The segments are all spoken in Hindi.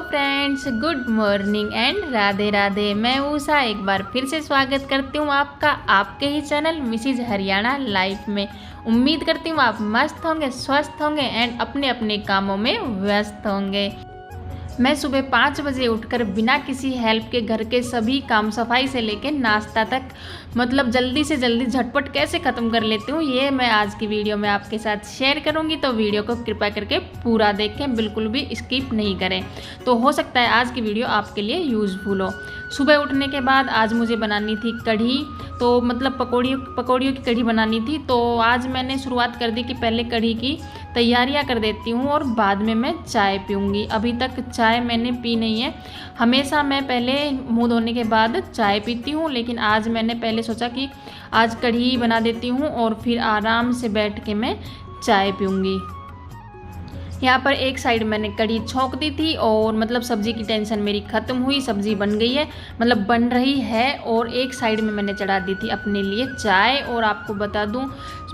Friends, good morning and Radhe Radhe. मैं उषा एक बार फिर से स्वागत करती हूँ आपका आपके ही चैनल मिसिज हरियाणा लाइफ में। उम्मीद करती हूँ आप मस्त होंगे, स्वस्थ होंगे एंड अपने अपने कामों में व्यस्त होंगे। मैं सुबह 5 बजे उठकर बिना किसी हेल्प के घर के सभी काम, सफाई से लेकर नाश्ता तक मतलब जल्दी से जल्दी झटपट कैसे ख़त्म कर लेती हूँ, ये मैं आज की वीडियो में आपके साथ शेयर करूँगी। तो वीडियो को कृपया करके पूरा देखें, बिल्कुल भी स्किप नहीं करें। तो हो सकता है आज की वीडियो आपके लिए यूज़फुल हो। सुबह उठने के बाद आज मुझे बनानी थी कढ़ी, तो मतलब पकौड़ियों की कढ़ी बनानी थी। तो आज मैंने शुरुआत कर दी कि पहले कढ़ी की तैयारियां कर देती हूँ और बाद में मैं चाय पीऊँगी। अभी तक चाय मैंने पी नहीं है। हमेशा मैं पहले मुंह धोने के बाद चाय पीती हूँ, लेकिन आज मैंने पहले सोचा कि आज कढ़ी बना देती हूँ और फिर आराम से बैठ के मैं चाय पीऊँगी। यहाँ पर एक साइड मैंने कढ़ी छौंक दी थी और मतलब सब्ज़ी की टेंशन मेरी ख़त्म हुई। सब्ज़ी बन गई है, मतलब बन रही है। और एक साइड में मैंने चढ़ा दी थी अपने लिए चाय। और आपको बता दूँ,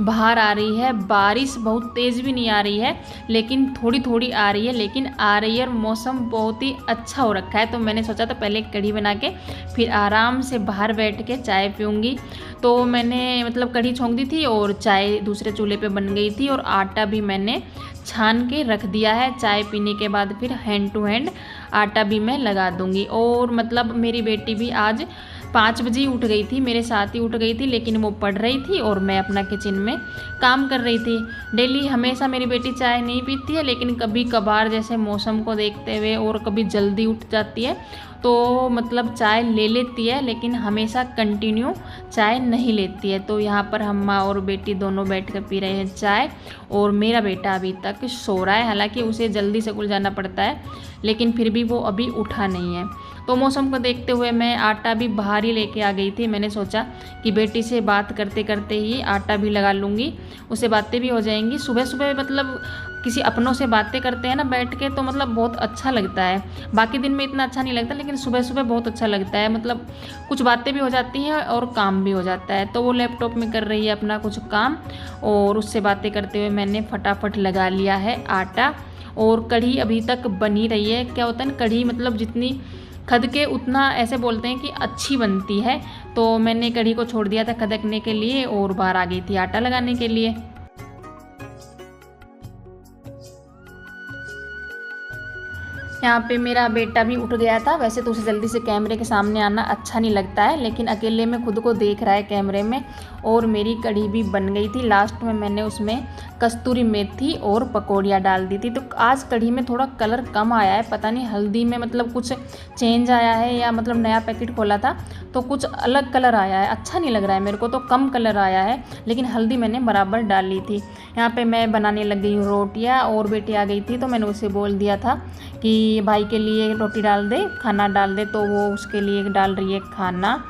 बाहर आ रही है बारिश, बहुत तेज़ भी नहीं आ रही है लेकिन थोड़ी थोड़ी आ रही है, लेकिन आ रही है। और मौसम बहुत ही अच्छा हो रखा है। तो मैंने सोचा था पहले कढ़ी बना के फिर आराम से बाहर बैठ के चाय पीऊँगी। तो मैंने मतलब कढ़ी छौंक दी थी और चाय दूसरे चूल्हे पे बन गई थी और आटा भी मैंने छान के रख दिया है। चाय पीने के बाद फिर हैंड टू हैंड आटा भी मैं लगा दूंगी। और मतलब मेरी बेटी भी आज 5 बजे ही उठ गई थी, मेरे साथ ही उठ गई थी, लेकिन वो पढ़ रही थी और मैं अपना किचन में काम कर रही थी। डेली हमेशा मेरी बेटी चाय नहीं पीती है, लेकिन कभी कभार जैसे मौसम को देखते हुए और कभी जल्दी उठ जाती है तो मतलब चाय ले लेती है, लेकिन हमेशा कंटिन्यू चाय नहीं लेती है। तो यहाँ पर हम माँ और बेटी दोनों बैठ कर पी रहे हैं चाय। और मेरा बेटा अभी तक सो रहा है, हालांकि उसे जल्दी स्कूल जाना पड़ता है, लेकिन फिर भी वो अभी उठा नहीं है। तो मौसम को देखते हुए मैं आटा भी बाहर ही लेके आ गई थी। मैंने सोचा कि बेटी से बात करते करते ही आटा भी लगा लूँगी, उससे बातें भी हो जाएंगी। सुबह सुबह मतलब किसी अपनों से बातें करते हैं ना बैठ के, तो मतलब बहुत अच्छा लगता है। बाकी दिन में इतना अच्छा नहीं लगता, लेकिन सुबह सुबह बहुत अच्छा लगता है। मतलब कुछ बातें भी हो जाती हैं और काम भी हो जाता है। तो वो लैपटॉप में कर रही है अपना कुछ काम और उससे बातें करते हुए मैंने फटाफट लगा लिया है आटा। और कढ़ी अभी तक बनी रही है। क्या होता है ना, कढ़ी मतलब जितनी खदके उतना ऐसे बोलते हैं कि अच्छी बनती है। तो मैंने कढ़ी को छोड़ दिया था खदकने के लिए और बाहर आ गई थी आटा लगाने के लिए। यहाँ पे मेरा बेटा भी उठ गया था। वैसे तो उसे जल्दी से कैमरे के सामने आना अच्छा नहीं लगता है, लेकिन अकेले में खुद को देख रहा है कैमरे में। और मेरी कढ़ी भी बन गई थी। लास्ट में मैंने उसमें कस्तूरी मेथी और पकौड़ियाँ डाल दी थी। तो आज कढ़ी में थोड़ा कलर कम आया है, पता नहीं हल्दी में मतलब कुछ चेंज आया है या मतलब नया पैकेट खोला था तो कुछ अलग कलर आया है। अच्छा नहीं लग रहा है मेरे को, तो कम कलर आया है, लेकिन हल्दी मैंने बराबर डाल ली थी। यहाँ पे मैं बनाने लग गई हूँ रोटियाँ। और बेटी आ गई थी तो मैंने उसे बोल दिया था कि भाई के लिए रोटी डाल दे, खाना डाल दे, तो वो उसके लिए डाल रही है खाना।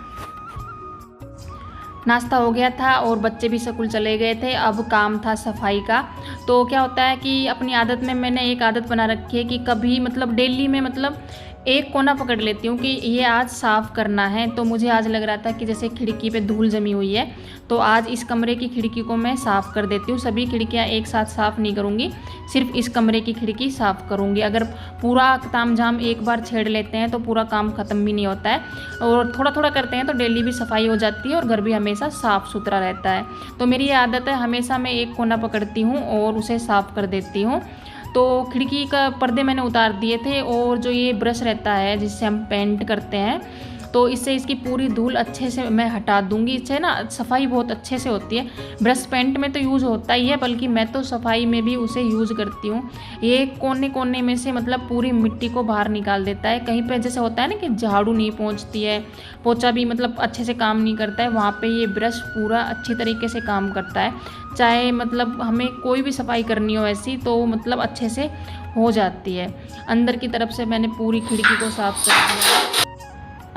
नाश्ता हो गया था और बच्चे भी स्कूल चले गए थे। अब काम था सफाई का। तो क्या होता है कि अपनी आदत में मैंने एक आदत बना रखी है कि कभी मतलब डेली में मतलब एक कोना पकड़ लेती हूँ कि ये आज साफ़ करना है। तो मुझे आज लग रहा था कि जैसे खिड़की पे धूल जमी हुई है, तो आज इस कमरे की खिड़की को मैं साफ़ कर देती हूँ। सभी खिड़कियाँ एक साथ साफ़ नहीं करूँगी, सिर्फ इस कमरे की खिड़की साफ़ करूँगी। अगर पूरा तामझाम एक बार छेड़ लेते हैं तो पूरा काम ख़त्म भी नहीं होता है, और थोड़ा थोड़ा करते हैं तो डेली भी सफाई हो जाती है और घर भी हमेशा साफ़ सुथरा रहता है। तो मेरी ये आदत है, हमेशा मैं एक कोना पकड़ती हूँ और उसे साफ़ कर देती हूँ। तो खिड़की का पर्दे मैंने उतार दिए थे। और जो ये ब्रश रहता है जिससे हम पेंट करते हैं, तो इससे इसकी पूरी धूल अच्छे से मैं हटा दूंगी। इससे ना सफाई बहुत अच्छे से होती है। ब्रश पेंट में तो यूज़ होता ही है, बल्कि मैं तो सफाई में भी उसे यूज़ करती हूँ। ये कोने कोने में से मतलब पूरी मिट्टी को बाहर निकाल देता है। कहीं पे जैसे होता है ना कि झाड़ू नहीं पहुँचती है, पोछा भी मतलब अच्छे से काम नहीं करता है, वहाँ पे ये ब्रश पूरा अच्छी तरीके से काम करता है। चाहे मतलब हमें कोई भी सफाई करनी हो ऐसी, तो मतलब अच्छे से हो जाती है। अंदर की तरफ से मैंने पूरी खिड़की को साफ कर दिया।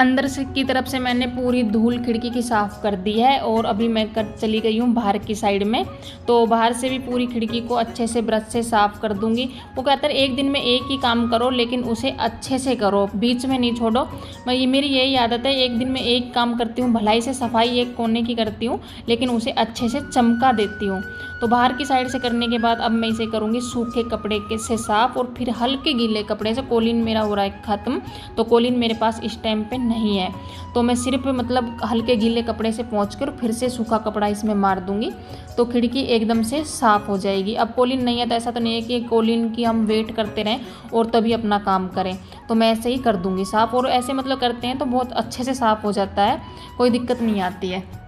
अंदर से की तरफ से मैंने पूरी धूल खिड़की की साफ़ कर दी है और अभी मैं चली गई हूँ बाहर की साइड में। तो बाहर से भी पूरी खिड़की को अच्छे से ब्रश से साफ़ कर दूँगी। वो कहते हैं एक दिन में एक ही काम करो, लेकिन उसे अच्छे से करो, बीच में नहीं छोड़ो। मेरी यही आदत है, एक दिन में एक काम करती हूँ, भलाई से सफाई एक कोने की करती हूँ, लेकिन उसे अच्छे से चमका देती हूँ। तो बाहर की साइड से करने के बाद अब मैं इसे करूँगी सूखे कपड़े के से साफ़, और फिर हल्के गीले कपड़े से। कोलिन मेरा हो रहा है ख़त्म, तो कोलिन मेरे पास इस टाइम पे नहीं है, तो मैं सिर्फ मतलब हल्के गीले कपड़े से पोंछ कर फिर से सूखा कपड़ा इसमें मार दूंगी, तो खिड़की एकदम से साफ़ हो जाएगी। अब कोलिन नहीं है तो ऐसा तो नहीं है कि कोलिन की हम वेट करते रहें और तभी अपना काम करें, तो मैं ऐसे ही कर दूंगी साफ़। और ऐसे मतलब करते हैं तो बहुत अच्छे से साफ़ हो जाता है, कोई दिक्कत नहीं आती है।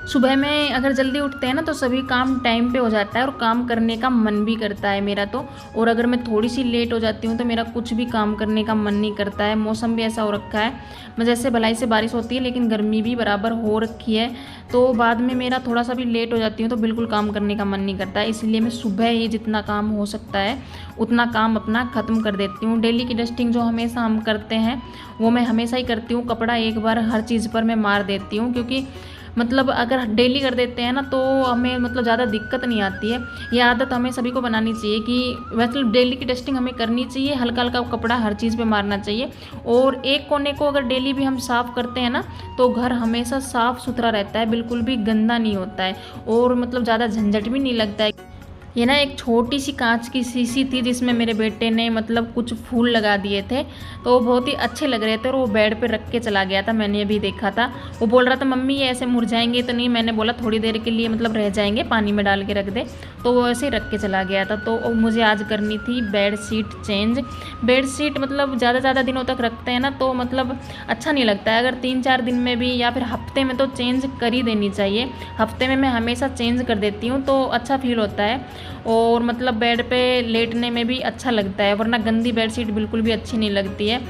सुबह में अगर जल्दी उठते हैं ना तो सभी काम टाइम पे हो जाता है और काम करने का मन भी करता है मेरा तो। और अगर मैं थोड़ी सी लेट हो जाती हूँ तो मेरा कुछ भी काम करने का मन नहीं करता है। मौसम भी ऐसा हो रखा है, मैं जैसे भलाई से बारिश होती है लेकिन गर्मी भी बराबर हो रखी है, तो बाद में मेरा थोड़ा सा भी लेट हो जाती हूँ तो बिल्कुल काम करने का मन नहीं करता है। इसलिए मैं सुबह ही जितना काम हो सकता है उतना काम अपना ख़त्म कर देती हूँ। डेली की डस्टिंग जो हमेशा हम करते हैं वो मैं हमेशा ही करती हूँ। कपड़ा एक बार हर चीज़ पर मैं मार देती हूँ, क्योंकि मतलब अगर डेली कर देते हैं ना तो हमें मतलब ज़्यादा दिक्कत नहीं आती है। ये आदत हमें सभी को बनानी चाहिए कि मतलब डेली की डस्टिंग हमें करनी चाहिए, हल्का हल्का कपड़ा हर चीज़ पे मारना चाहिए। और एक कोने को अगर डेली भी हम साफ़ करते हैं ना तो घर हमेशा साफ़ सुथरा रहता है, बिल्कुल भी गंदा नहीं होता है, और मतलब ज़्यादा झंझट भी नहीं लगता है। ये ना एक छोटी सी कांच की शीशी थी जिसमें मेरे बेटे ने मतलब कुछ फूल लगा दिए थे, तो वो बहुत ही अच्छे लग रहे थे और वो बेड पे रख के चला गया था। मैंने अभी देखा था, वो बोल रहा था मम्मी ये ऐसे मुरझाएंगे तो नहीं। मैंने बोला थोड़ी देर के लिए मतलब रह जाएंगे, पानी में डाल के रख दे, तो वो ऐसे ही रख के चला गया था। तो मुझे आज करनी थी bed sheet change. Bed sheet मतलब ज़्यादा दिनों तक रखते हैं ना तो मतलब अच्छा नहीं लगता है। अगर 3-4 दिन में भी या फिर हफ्ते में तो चेंज कर ही देनी चाहिए। हफ्ते में मैं हमेशा चेंज कर देती हूँ तो अच्छा फील होता है और मतलब बेड पे लेटने में भी अच्छा लगता है, वरना गंदी बेडशीट बिल्कुल भी अच्छी नहीं लगती है।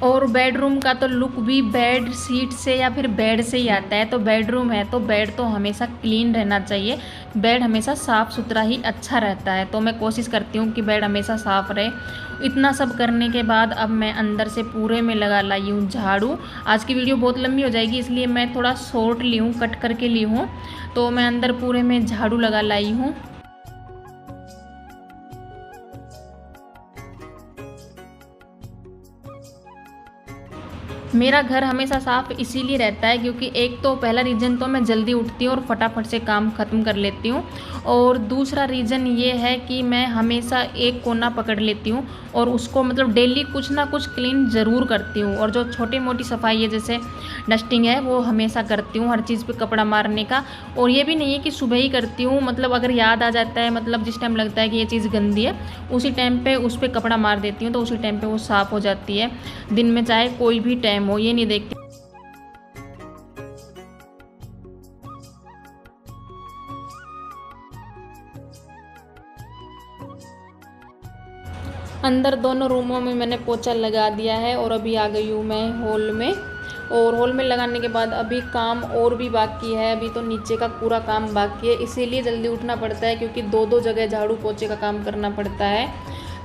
और बेडरूम का तो लुक भी बेड शीट से या फिर बेड से ही आता है। तो बेडरूम है तो बेड तो हमेशा क्लीन रहना चाहिए, बेड हमेशा साफ़ सुथरा ही अच्छा रहता है। तो मैं कोशिश करती हूँ कि बेड हमेशा साफ़ रहे। इतना सब करने के बाद अब मैं अंदर से पूरे में लगा लाई हूँ झाड़ू। आज की वीडियो बहुत लंबी हो जाएगी इसलिए मैं थोड़ा शॉर्ट ली हूँ, कट करके ली हूँ। तो मैं अंदर पूरे में झाड़ू लगा लाई हूँ। मेरा घर हमेशा साफ़ इसीलिए रहता है क्योंकि एक तो पहला रीज़न तो मैं जल्दी उठती हूँ और फटाफट से काम ख़त्म कर लेती हूँ, और दूसरा रीज़न ये है कि मैं हमेशा एक कोना पकड़ लेती हूँ और उसको मतलब डेली कुछ ना कुछ क्लीन ज़रूर करती हूँ। और जो छोटी मोटी सफाई है जैसे डस्टिंग है वो हमेशा करती हूँ, हर चीज़ पे कपड़ा मारने का। और ये भी नहीं है कि सुबह ही करती हूँ, मतलब अगर याद आ जाता है, मतलब जिस टाइम लगता है कि ये चीज़ गंदी है उसी टाइम पे उस पर कपड़ा मार देती हूँ, तो उसी टाइम पे वो साफ़ हो जाती है। दिन में चाहे कोई भी टाइम हो, ये नहीं देखती। अंदर दोनों रूमों में मैंने पोछा लगा दिया है और अभी आ गई हूँ मैं हॉल में। और हॉल में लगाने के बाद अभी काम और भी बाकी है, अभी तो नीचे का पूरा काम बाकी है, इसीलिए जल्दी उठना पड़ता है क्योंकि 2-2 जगह झाड़ू पोछे का काम करना पड़ता है।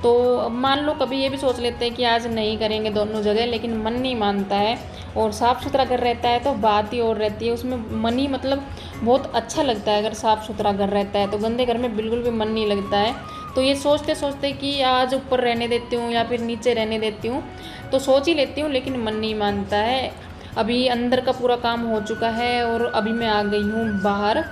तो मान लो कभी ये भी सोच लेते हैं कि आज नहीं करेंगे दोनों जगह, लेकिन मन नहीं मानता है। और साफ़ सुथरा घर रहता है तो बात ही और रहती है, उसमें मन ही मतलब बहुत अच्छा लगता है। अगर साफ़ सुथरा घर रहता है तो गंदे घर में बिल्कुल भी मन नहीं लगता है। तो ये सोचते सोचते कि आज ऊपर रहने देती हूँ या फिर नीचे रहने देती हूँ, तो सोच ही लेती हूँ लेकिन मन नहीं मानता है। अभी अंदर का पूरा काम हो चुका है और अभी मैं आ गई हूँ बाहर।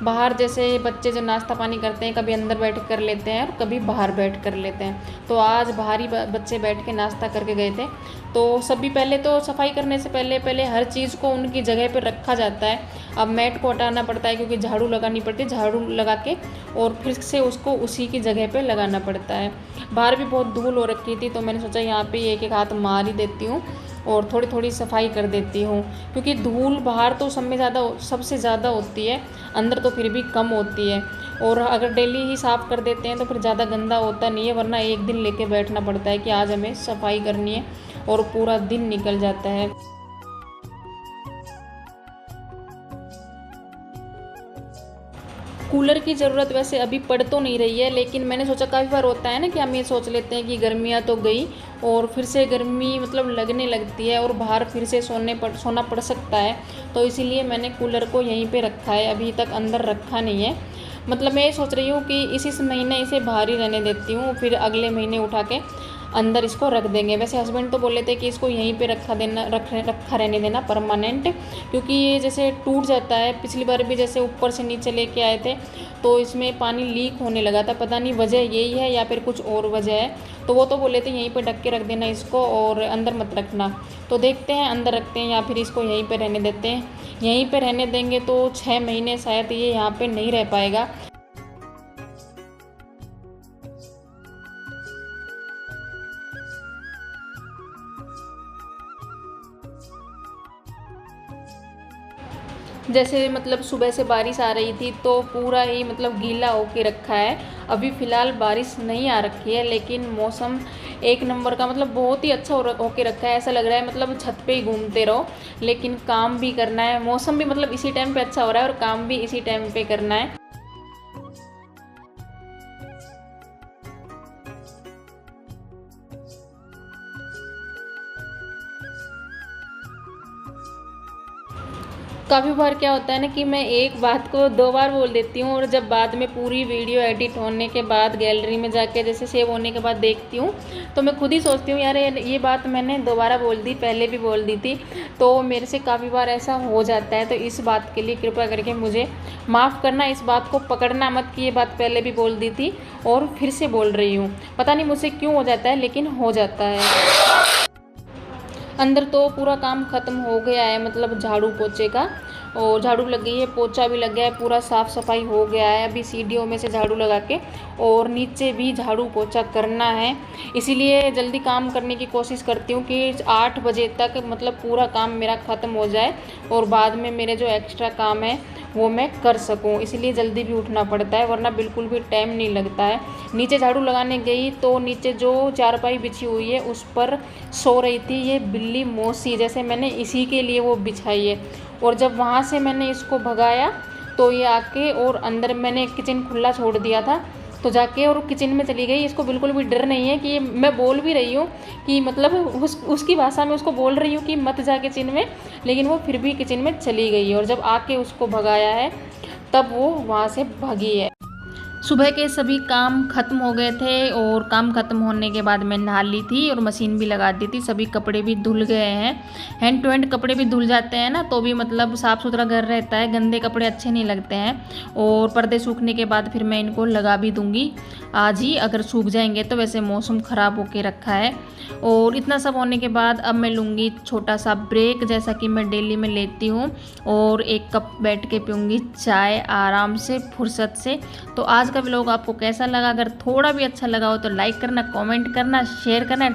बाहर जैसे बच्चे जो नाश्ता पानी करते हैं कभी अंदर बैठ कर लेते हैं और कभी बाहर बैठ कर लेते हैं, तो आज बाहर ही बच्चे बैठ के नाश्ता करके गए थे। तो सभी पहले तो सफाई करने से पहले हर चीज़ को उनकी जगह पर रखा जाता है। अब मैट को हटाना पड़ता है क्योंकि झाड़ू लगानी पड़ती है, झाड़ू लगा के और फिर से उसको उसी की जगह पे लगाना पड़ता है। बाहर भी बहुत धूल हो रखी थी तो मैंने सोचा यहाँ पे एक एक हाथ मार ही देती हूँ और थोड़ी थोड़ी सफाई कर देती हूँ, क्योंकि धूल बाहर तो सबसे ज़्यादा होती है, अंदर तो फिर भी कम होती है। और अगर डेली ही साफ़ कर देते हैं तो फिर ज़्यादा गंदा होता नहीं है, वरना एक दिन लेके बैठना पड़ता है कि आज हमें सफाई करनी है और पूरा दिन निकल जाता है। कूलर की ज़रूरत वैसे अभी पड़ तो नहीं रही है, लेकिन मैंने सोचा काफ़ी बार होता है ना कि हम ये सोच लेते हैं कि गर्मियाँ तो गई और फिर से गर्मी मतलब लगने लगती है और बाहर फिर से सोना पड़ सकता है, तो इसीलिए मैंने कूलर को यहीं पे रखा है, अभी तक अंदर रखा नहीं है। मतलब मैं ये सोच रही हूँ कि इस महीने इसे बाहर ही रहने देती हूँ, फिर अगले महीने उठा के अंदर इसको रख देंगे। वैसे हस्बैंड तो बोले थे कि इसको यहीं पे रखा रहने देना परमानेंट, क्योंकि ये जैसे टूट जाता है। पिछली बार भी जैसे ऊपर से नीचे लेके आए थे तो इसमें पानी लीक होने लगा था, पता नहीं वजह यही है या फिर कुछ और वजह है। तो वो तो बोले थे यहीं पे ढक के रख देना इसको और अंदर मत रखना। तो देखते हैं अंदर रखते हैं या फिर इसको यहीं पर रहने देते हैं। यहीं पर रहने देंगे तो 6 महीने शायद ये यहाँ पर नहीं रह पाएगा। जैसे मतलब सुबह से बारिश आ रही थी तो पूरा ही मतलब गीला होके रखा है। अभी फ़िलहाल बारिश नहीं आ रखी है, लेकिन मौसम एक नंबर का मतलब बहुत ही अच्छा होके रखा है। ऐसा लग रहा है मतलब छत पे ही घूमते रहो, लेकिन काम भी करना है। मौसम भी मतलब इसी टाइम पे अच्छा हो रहा है और काम भी इसी टाइम पे करना है। काफ़ी बार क्या होता है ना कि मैं एक बात को 2 बार बोल देती हूँ और जब बाद में पूरी वीडियो एडिट होने के बाद गैलरी में जाके जैसे सेव होने के बाद देखती हूँ तो मैं खुद ही सोचती हूँ यार ये बात मैंने दोबारा बोल दी, पहले भी बोल दी थी। तो मेरे से काफ़ी बार ऐसा हो जाता है, तो इस बात के लिए कृपया करके मुझे माफ़ करना। इस बात को पकड़ना मत कि ये बात पहले भी बोल दी थी और फिर से बोल रही हूँ। पता नहीं मुझसे क्यों हो जाता है, लेकिन हो जाता है। अंदर तो पूरा काम ख़त्म हो गया है, मतलब झाड़ू पोछे का, और झाड़ू लग गई है, पोछा भी लग गया है, पूरा साफ़ सफाई हो गया है। अभी सीढ़ियों में से झाड़ू लगा के और नीचे भी झाड़ू पोछा करना है, इसीलिए जल्दी काम करने की कोशिश करती हूँ कि 8 बजे तक मतलब पूरा काम मेरा ख़त्म हो जाए और बाद में मेरे जो एक्स्ट्रा काम है वो मैं कर सकूं। इसलिए जल्दी भी उठना पड़ता है, वरना बिल्कुल भी टाइम नहीं लगता है। नीचे झाड़ू लगाने गई तो नीचे जो चारपाई बिछी हुई है उस पर सो रही थी ये बिल्ली मौसी, जैसे मैंने इसी के लिए वो बिछाई है। और जब वहाँ से मैंने इसको भगाया तो ये आके और अंदर मैंने किचन खुला छोड़ दिया था तो जाके और किचन में चली गई। इसको बिल्कुल भी डर नहीं है कि मैं बोल भी रही हूँ कि मतलब उसकी भाषा में उसको बोल रही हूँ कि मत जा किचन में, लेकिन वो फिर भी किचन में चली गई है। और जब आके उसको भगाया है तब वो वहाँ से भागी है। सुबह के सभी काम ख़त्म हो गए थे और काम ख़त्म होने के बाद मैं नहा ली थी और मशीन भी लगा दी थी। सभी कपड़े भी धुल गए हैं। हैंड टू हैंड कपड़े भी धुल जाते हैं ना, तो भी मतलब साफ़ सुथरा घर रहता है, गंदे कपड़े अच्छे नहीं लगते हैं। और पर्दे सूखने के बाद फिर मैं इनको लगा भी दूँगी आज ही, अगर सूख जाएंगे तो। वैसे मौसम ख़राब होके रखा है। और इतना सब होने के बाद अब मैं लूँगी छोटा सा ब्रेक, जैसा कि मैं डेली में लेती हूँ, और 1 कप बैठ के पीऊँगी चाय आराम से फुर्सत से। तो आज का व्लॉग आपको कैसा लगा? अगर थोड़ा भी अच्छा लगा हो तो लाइक करना, कमेंट करना, शेयर करना।